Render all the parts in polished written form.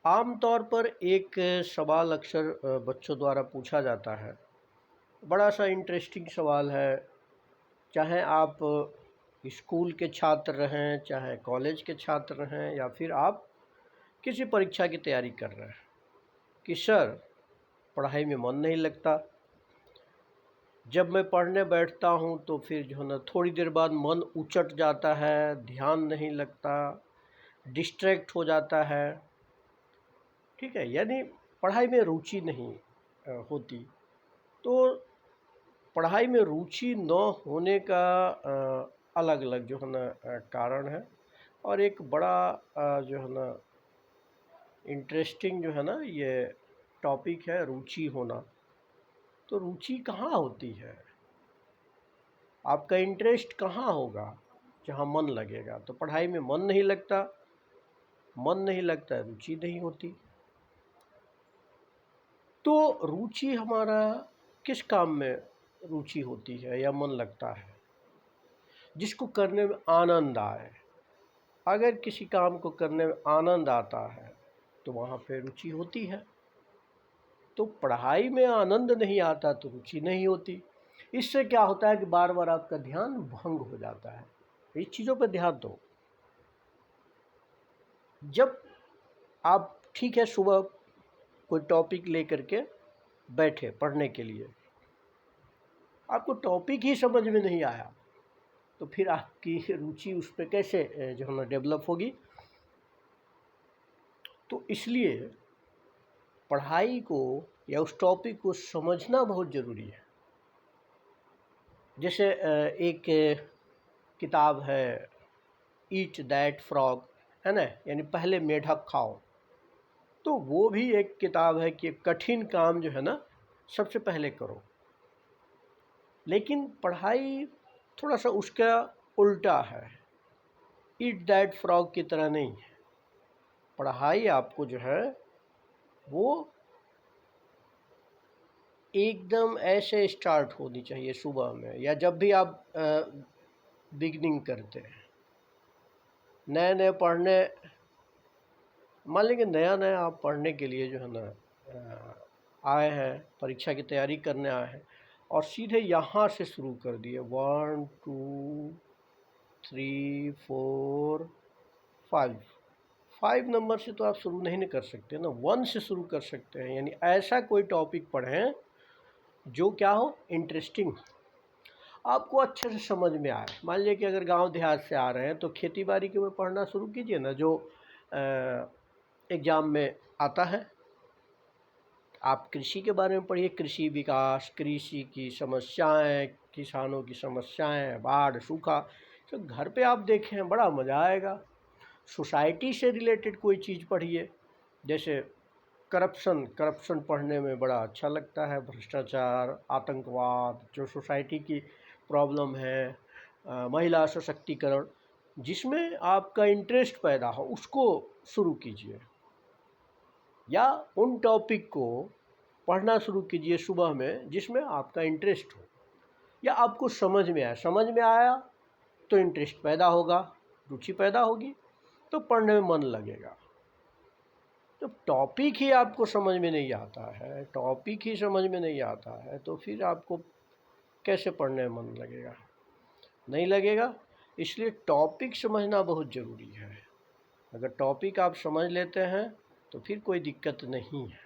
आम तौर पर एक सवाल अक्सर बच्चों द्वारा पूछा जाता है। बड़ा सा इंटरेस्टिंग सवाल है। चाहे आप स्कूल के छात्र रहें, चाहे कॉलेज के छात्र रहें, या फिर आप किसी परीक्षा की तैयारी कर रहे हैं कि सर पढ़ाई में मन नहीं लगता। जब मैं पढ़ने बैठता हूँ तो फिर जो है ना थोड़ी देर बाद मन उचट जाता है, ध्यान नहीं लगता, डिस्ट्रैक्ट हो जाता है। ठीक है, यानी पढ़ाई में रुचि नहीं होती। तो पढ़ाई में रुचि न होने का अलग अलग जो है ना कारण है। और एक बड़ा जो है ना इंटरेस्टिंग जो है ना ये टॉपिक है, रुचि होना। तो रुचि कहाँ होती है? आपका इंटरेस्ट कहाँ होगा जहाँ मन लगेगा? तो पढ़ाई में मन नहीं लगता, मन नहीं लगता, रुचि नहीं होती। तो रुचि हमारा किस काम में रुचि होती है या मन लगता है? जिसको करने में आनंद आए। अगर किसी काम को करने में आनंद आता है तो वहाँ पे रुचि होती है। तो पढ़ाई में आनंद नहीं आता तो रुचि नहीं होती। इससे क्या होता है कि बार बार आपका ध्यान भंग हो जाता है। इस चीज़ों पर ध्यान दो। जब आप ठीक है सुबह कोई टॉपिक लेकर के बैठे पढ़ने के लिए, आपको टॉपिक ही समझ में नहीं आया, तो फिर आपकी रुचि उस पर कैसे जो है ना डेवलप होगी? तो इसलिए पढ़ाई को या उस टॉपिक को समझना बहुत ज़रूरी है। जैसे एक किताब है ईट दैट फ्रॉग, है ना, यानी पहले मेढक खाओ। तो वो भी एक किताब है कि कठिन काम जो है ना सबसे पहले करो। लेकिन पढ़ाई थोड़ा सा उसका उल्टा है, ईट दैट फ्रॉग की तरह नहीं है। पढ़ाई आपको जो है वो एकदम ऐसे स्टार्ट होनी चाहिए सुबह में, या जब भी आप बिगनिंग करते हैं। नए नए पढ़ने, मान लीजिए नया नया आप पढ़ने के लिए जो है ना आए हैं, परीक्षा की तैयारी करने आए हैं, और सीधे यहाँ से शुरू कर दिए 1 2 3 4 5 नंबर से तो आप शुरू नहीं कर सकते ना, 1 से शुरू कर सकते हैं। यानी ऐसा कोई टॉपिक पढ़ें जो क्या हो, इंटरेस्टिंग, आपको अच्छे से समझ में आए। मान लीजिए कि अगर गांव देहात से आ रहे हैं तो खेती बाड़ी के में पढ़ना शुरू कीजिए ना, जो एग्ज़ाम में आता है। आप कृषि के बारे में पढ़िए, कृषि विकास, कृषि की समस्याएं, किसानों की समस्याएं, बाढ़, सूखा। तो घर पे आप देखें, बड़ा मज़ा आएगा। सोसाइटी से रिलेटेड कोई चीज़ पढ़िए, जैसे करप्शन पढ़ने में बड़ा अच्छा लगता है। भ्रष्टाचार, आतंकवाद, जो सोसाइटी की प्रॉब्लम है, महिला सशक्तिकरण, जिसमें आपका इंटरेस्ट पैदा हो उसको शुरू कीजिए, या उन टॉपिक को पढ़ना शुरू कीजिए सुबह में जिसमें आपका इंटरेस्ट हो या आपको समझ में आए। समझ में आया तो इंटरेस्ट पैदा होगा, रुचि पैदा होगी, तो पढ़ने में मन लगेगा। तो टॉपिक ही आपको समझ में नहीं आता है, टॉपिक ही समझ में नहीं आता है, तो फिर आपको कैसे पढ़ने में मन लगेगा? नहीं लगेगा। इसलिए टॉपिक समझना बहुत ज़रूरी है। अगर टॉपिक आप समझ लेते हैं तो फिर कोई दिक्कत नहीं है।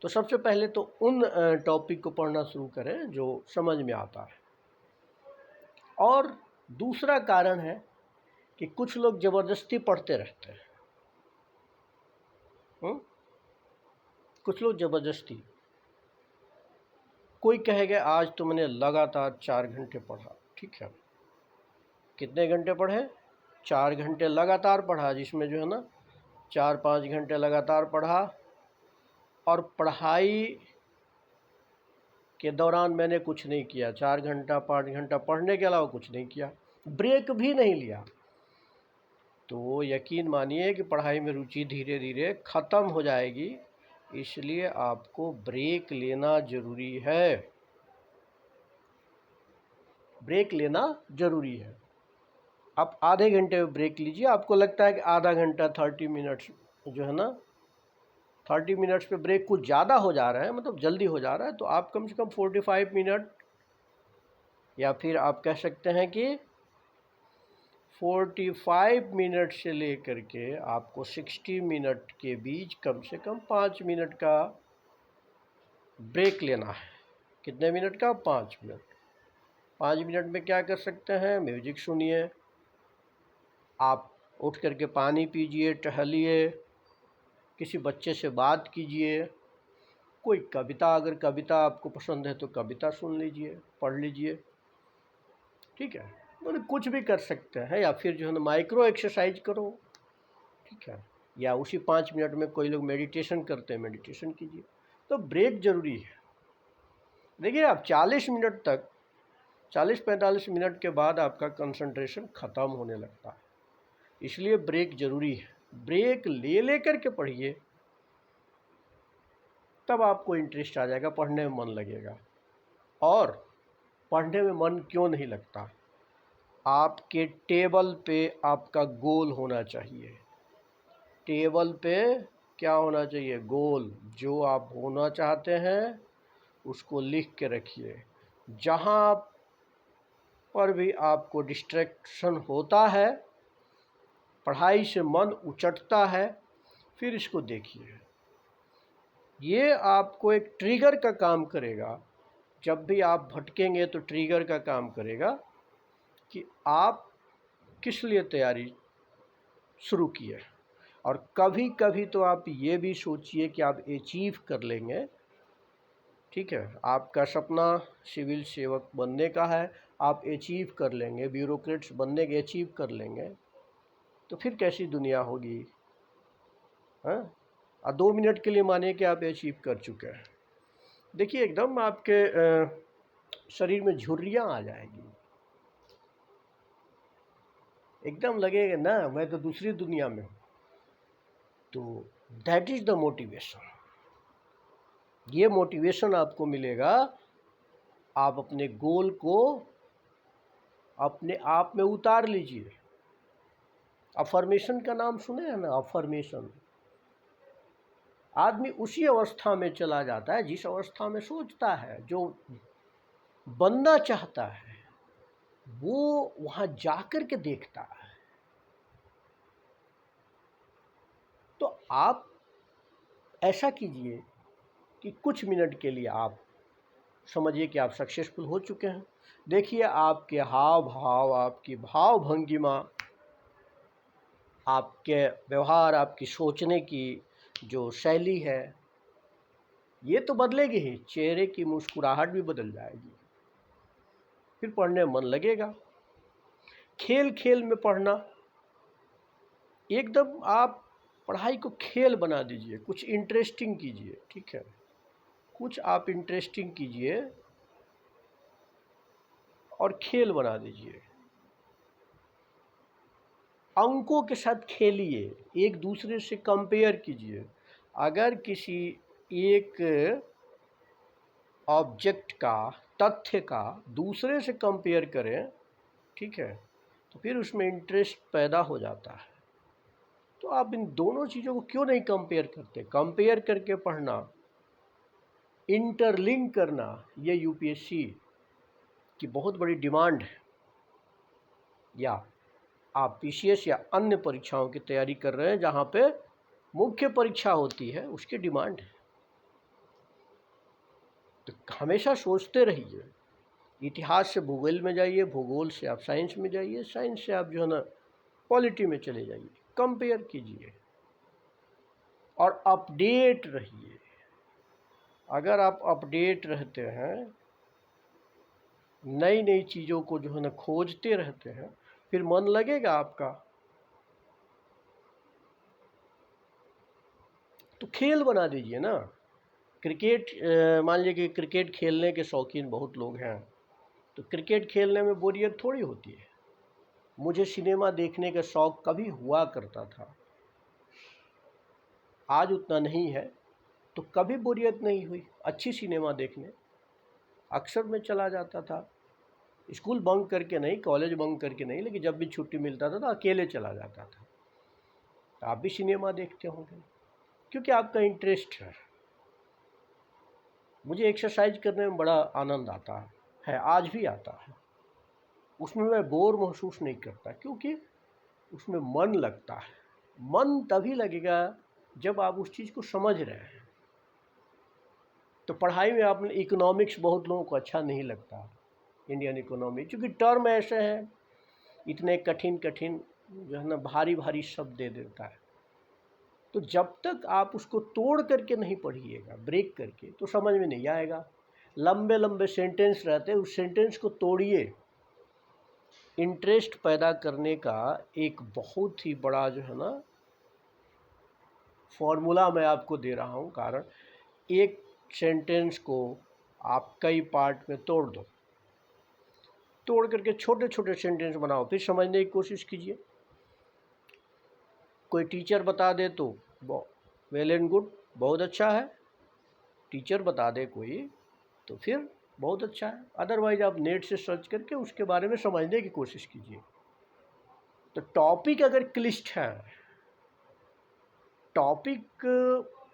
तो सबसे पहले तो उन टॉपिक को पढ़ना शुरू करें जो समझ में आता है। और दूसरा कारण है कि कुछ लोग ज़बरदस्ती पढ़ते रहते हैं। कुछ लोग ज़बरदस्ती, कोई कहेगा आज तो मैंने लगातार 4 घंटे पढ़ा। ठीक है, कितने घंटे पढ़े? 4 घंटे लगातार पढ़ा, जिसमें जो है ना 4-5 घंटे लगातार पढ़ा। और पढ़ाई के दौरान मैंने कुछ नहीं किया, 4 घंटा 5 घंटा पढ़ने के अलावा कुछ नहीं किया, ब्रेक भी नहीं लिया, तो यकीन मानिए कि पढ़ाई में रुचि धीरे धीरे ख़त्म हो जाएगी। इसलिए आपको ब्रेक लेना ज़रूरी है, ब्रेक लेना ज़रूरी है। आप आधे घंटे में ब्रेक लीजिए। आपको लगता है कि आधा घंटा 30 मिनट्स जो है ना 30 मिनट्स पे ब्रेक कुछ ज़्यादा हो जा रहा है, मतलब जल्दी हो जा रहा है, तो आप कम से कम 45 मिनट या फिर आप कह सकते हैं कि 45 मिनट से लेकर के आपको 60 मिनट के बीच कम से कम 5 मिनट का ब्रेक लेना है। कितने मिनट का? 5 मिनट। 5 मिनट में क्या कर सकते हैं? म्यूजिक सुनिए, आप उठ करके पानी पीजिए, टहलिए, किसी बच्चे से बात कीजिए, कोई कविता, अगर कविता आपको पसंद है तो कविता सुन लीजिए, पढ़ लीजिए, ठीक है, मतलब कुछ भी कर सकते हैं। या फिर जो है ना माइक्रो एक्सरसाइज करो, ठीक है, या उसी 5 मिनट में कोई लोग मेडिटेशन करते हैं, मेडिटेशन कीजिए। तो ब्रेक ज़रूरी है। देखिए आप 40 मिनट तक 40-45 मिनट के बाद आपका कंसंट्रेशन ख़त्म होने लगता है, इसलिए ब्रेक ज़रूरी है। ब्रेक ले कर के पढ़िए, तब आपको इंटरेस्ट आ जाएगा, पढ़ने में मन लगेगा। और पढ़ने में मन क्यों नहीं लगता? आपके टेबल पे आपका गोल होना चाहिए। टेबल पे क्या होना चाहिए? गोल। जो आप होना चाहते हैं उसको लिख के रखिए। जहाँ पर भी आपको डिस्ट्रैक्शन होता है, पढ़ाई से मन उचटता है, फिर इसको देखिए। ये आपको एक ट्रिगर का काम करेगा। जब भी आप भटकेंगे तो ट्रिगर का काम करेगा कि आप किस लिए तैयारी शुरू किए। और कभी कभी तो आप ये भी सोचिए कि आप अचीव कर लेंगे, ठीक है, आपका सपना सिविल सेवक बनने का है, आप अचीव कर लेंगे, ब्यूरोक्रेट्स बनने के अचीव कर लेंगे, तो फिर कैसी दुनिया होगी? हाँ, और 2 मिनट के लिए मानिए कि आप अचीव कर चुके हैं, देखिए एकदम आपके शरीर में झुर्रियाँ आ जाएगी, एकदम लगेगा ना मैं तो दूसरी दुनिया में हूँ। तो दैट इज़ द मोटिवेशन। ये मोटिवेशन आपको मिलेगा, आप अपने गोल को अपने आप में उतार लीजिए। अफर्मेशन का नाम सुने हैं ना? अफर्मेशन। आदमी उसी अवस्था में चला जाता है जिस अवस्था में सोचता है, जो बनना चाहता है वो वहाँ जाकर के देखता है। तो आप ऐसा कीजिए कि कुछ मिनट के लिए आप समझिए कि आप सक्सेसफुल हो चुके हैं। देखिए आपके हाव भाव, आपकी भाव भंगिमा, आपके व्यवहार, आपकी सोचने की जो शैली है, ये तो बदलेगी ही, चेहरे की मुस्कुराहट भी बदल जाएगी, फिर पढ़ने में मन लगेगा। खेल खेल में पढ़ना, एकदम आप पढ़ाई को खेल बना दीजिए, कुछ इंटरेस्टिंग कीजिए, ठीक है, कुछ आप इंटरेस्टिंग कीजिए और खेल बना दीजिए। अंकों के साथ खेलिए, एक दूसरे से कंपेयर कीजिए। अगर किसी एक ऑब्जेक्ट का, तथ्य का दूसरे से कंपेयर करें, ठीक है, तो फिर उसमें इंटरेस्ट पैदा हो जाता है। तो आप इन दोनों चीज़ों को क्यों नहीं कंपेयर करते? कंपेयर करके पढ़ना, इंटरलिंक करना, ये यूपीएससी की बहुत बड़ी डिमांड है। या आप पीसीएस या अन्य परीक्षाओं की तैयारी कर रहे हैं जहाँ पे मुख्य परीक्षा होती है, उसकी डिमांड है। तो हमेशा सोचते रहिए, इतिहास से भूगोल में जाइए, भूगोल से आप साइंस में जाइए, साइंस से आप जो है ना पॉलिटी में चले जाइए, कंपेयर कीजिए और अपडेट रहिए। अगर आप अपडेट रहते हैं, नई नई चीज़ों को जो है ना खोजते रहते हैं, फिर मन लगेगा आपका। तो खेल बना दीजिए ना। क्रिकेट, मान लीजिए कि क्रिकेट खेलने के शौकीन बहुत लोग हैं, तो क्रिकेट खेलने में बोरियत थोड़ी होती है। मुझे सिनेमा देखने का शौक़ कभी हुआ करता था, आज उतना नहीं है, तो कभी बोरियत नहीं हुई। अच्छी सिनेमा देखने अक्सर मैं चला जाता था, स्कूल बंक करके नहीं, कॉलेज बंक करके नहीं, लेकिन जब भी छुट्टी मिलता था तो अकेले चला जाता था। आप भी सिनेमा देखते होंगे क्योंकि आपका इंटरेस्ट है। मुझे एक्सरसाइज करने में बड़ा आनंद आता है, आज भी आता है। उसमें मैं बोर महसूस नहीं करता क्योंकि उसमें मन लगता है। मन तभी लगेगा जब आप उस चीज़ को समझ रहे हैं। तो पढ़ाई में आपने इकोनॉमिक्स बहुत लोगों को अच्छा नहीं लगता, इंडियन इकोनॉमी, क्योंकि टर्म ऐसे हैं, इतने कठिन कठिन जो है ना, भारी भारी शब्द दे देता है। तो जब तक आप उसको तोड़ करके नहीं पढ़िएगा, ब्रेक करके, तो समझ में नहीं आएगा। लंबे लंबे सेंटेंस रहते हैं, उस सेंटेंस को तोड़िए। इंटरेस्ट पैदा करने का एक बहुत ही बड़ा जो है ना फॉर्मूला मैं आपको दे रहा हूँ। कारण एक सेंटेंस को आप कई पार्ट में तोड़ दो, तोड़ करके छोटे छोटे सेंटेंस बनाओ, फिर समझने की कोशिश कीजिए। कोई टीचर बता दे तो वेल एंड गुड, बहुत अच्छा है। टीचर बता दे कोई तो फिर बहुत अच्छा है। अदरवाइज आप नेट से सर्च करके उसके बारे में समझने की कोशिश कीजिए। तो टॉपिक अगर क्लिष्ट है, टॉपिक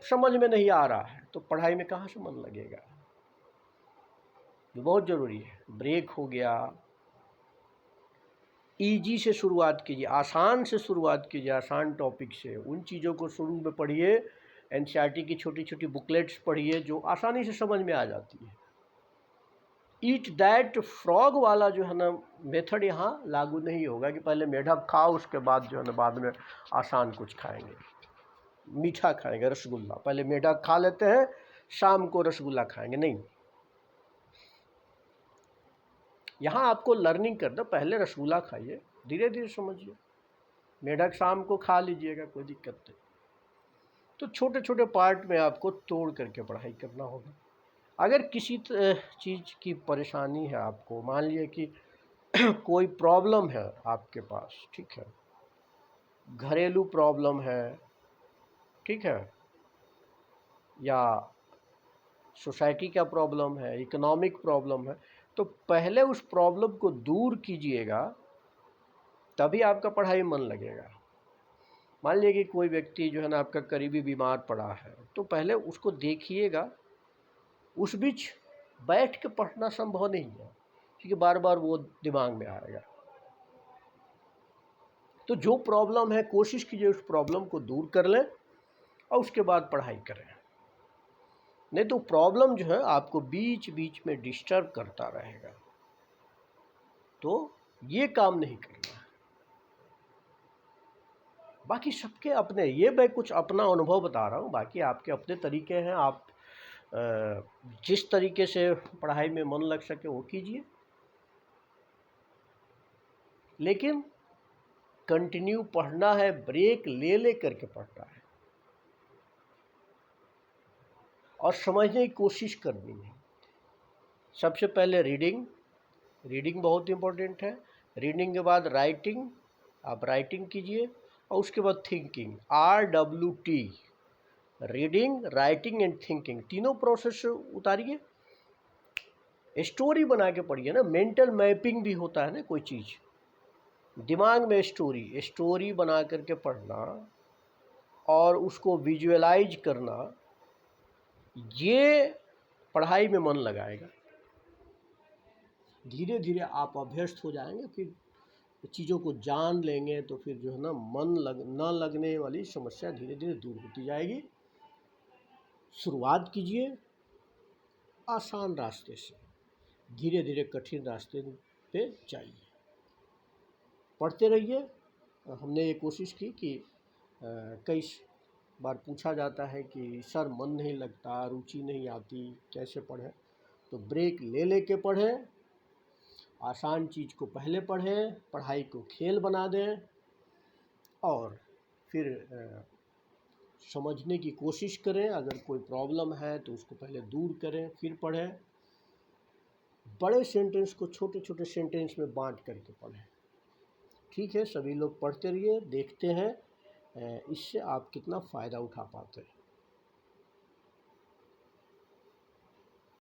समझ में नहीं आ रहा है, तो पढ़ाई में कहाँ से मन लगेगा। बहुत ज़रूरी है। ब्रेक हो गया, ईजी से शुरुआत कीजिए, आसान से शुरुआत कीजिए, आसान टॉपिक से। उन चीज़ों को शुरू में पढ़िए, एनसीईआरटी की छोटी छोटी बुकलेट्स पढ़िए जो आसानी से समझ में आ जाती है। ईट दैट फ्रॉग वाला जो है ना मेथड यहाँ लागू नहीं होगा कि पहले मेढक खाओ उसके बाद जो है ना बाद में आसान कुछ खाएंगे, मीठा खाएंगे, रसगुल्ला। पहले मेढक खा लेते हैं, शाम को रसगुल्ला खाएंगे, नहीं। यहाँ आपको लर्निंग करना, पहले रसगुल्ला खाइए, धीरे धीरे समझिए। मेढक शाम को खा लीजिएगा, कोई दिक्कत नहीं। तो छोटे छोटे पार्ट में आपको तोड़ करके पढ़ाई करना होगा। अगर किसी चीज़ की परेशानी है आपको, मान लीजिए कि कोई प्रॉब्लम है आपके पास, ठीक है, घरेलू प्रॉब्लम है, ठीक है, या सोसाइटी का प्रॉब्लम है, इकोनॉमिक प्रॉब्लम है, तो पहले उस प्रॉब्लम को दूर कीजिएगा, तभी आपका पढ़ाई में मन लगेगा। मान लीजिए कि कोई व्यक्ति जो है ना आपका करीबी बीमार पड़ा है, तो पहले उसको देखिएगा। उस बीच बैठ के पढ़ना संभव नहीं है क्योंकि बार बार वो दिमाग में आएगा। तो जो प्रॉब्लम है कोशिश कीजिए उस प्रॉब्लम को दूर कर लें और उसके बाद पढ़ाई करें। नहीं तो प्रॉब्लम जो है आपको बीच बीच में डिस्टर्ब करता रहेगा, तो ये काम नहीं करना है। बाकी सबके अपने, ये मैं कुछ अपना अनुभव बता रहा हूँ, बाकी आपके अपने तरीके हैं। आप जिस तरीके से पढ़ाई में मन लग सके वो कीजिए, लेकिन कंटिन्यू पढ़ना है, ब्रेक ले ले करके पढ़ना है और समझने की कोशिश करनी है। सबसे पहले रीडिंग बहुत इम्पोर्टेंट है। रीडिंग के बाद राइटिंग, आप राइटिंग कीजिए, और उसके बाद thinking, RWT, reading, writing and thinking, तीनों प्रोसेस उतारिए। स्टोरी बना के पढ़िए ना, मेंटल मैपिंग भी होता है ना, कोई चीज़ दिमाग में स्टोरी बना करके पढ़ना और उसको विजुअलाइज करना, ये पढ़ाई में मन लगाएगा। धीरे धीरे आप अभ्यस्त हो जाएंगे, फिर चीज़ों को जान लेंगे, तो फिर जो है ना न लगने वाली समस्या धीरे धीरे दूर होती जाएगी। शुरुआत कीजिए आसान रास्ते से, धीरे धीरे कठिन रास्ते पे जाइए, पढ़ते रहिए। हमने ये कोशिश की कि कई बार पूछा जाता है कि सर मन नहीं लगता, रुचि नहीं आती, कैसे पढ़ें। तो ब्रेक ले लेके पढ़ें, आसान चीज़ को पहले पढ़ें, पढ़ाई को खेल बना दें और फिर समझने की कोशिश करें। अगर कोई प्रॉब्लम है तो उसको पहले दूर करें, फिर पढ़ें। बड़े सेंटेंस को छोटे छोटे सेंटेंस में बांट करके पढ़ें। ठीक है, सभी लोग पढ़ते रहिए, देखते हैं इससे आप कितना फ़ायदा उठा पाते हैं।